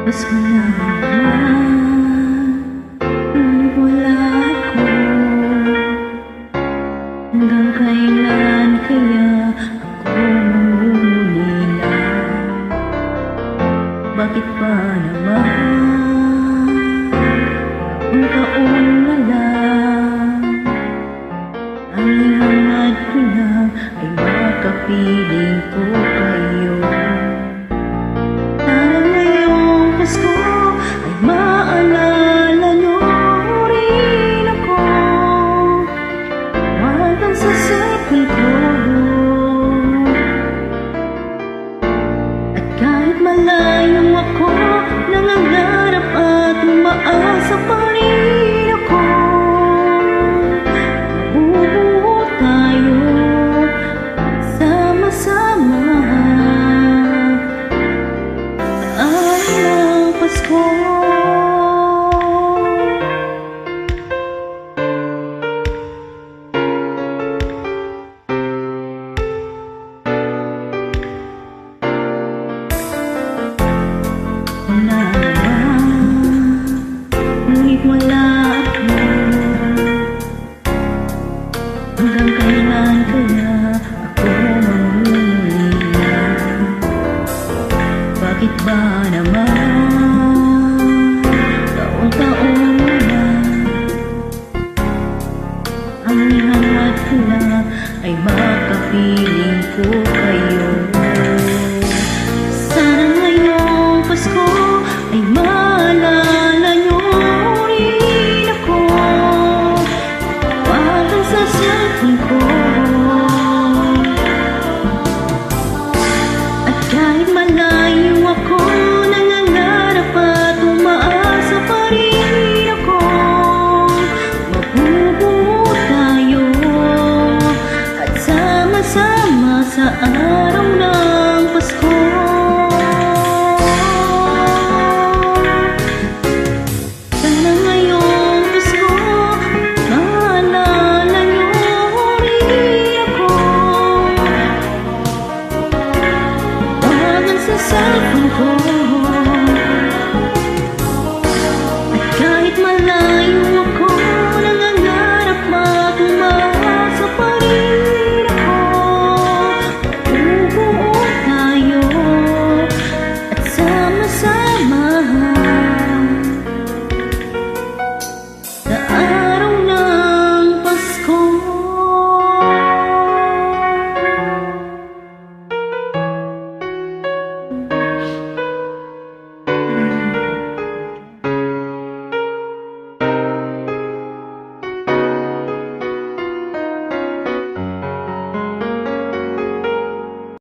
Pasko na naman, ngunit wala ako. Hanggang kailan kaya ako mangungulila? Bakit pa naman ang taon na lang? Ang hangad ko lang ay makapiling ko kayo. Sana ngayong Pasko ay maalala nyo rin ako. Hanggang sa second ko. At kahit malayo ako, nangangarap at umaasa pa rin ako. Mabubuo tayo sama-sama sa araw ng Pasko. Wala naman, ngunit wala ako. Hanggang kailan kaya ako mangungulila? Bakit ba naman taon-taon na lang ang hangad ko lang ay makapiling ko kayo? Sana ngayong Pasko ay maalala nyo rin ako. Hanggang sa cellphone ko. At kahit malayo ako, nangangarap at umaasa pa rin ako. Mabubuo tayo at sama-sama sa araw ng Pasko. Sana ngayong Pasko, maalala nyo rin ako. Hanggang sa cellphone ko.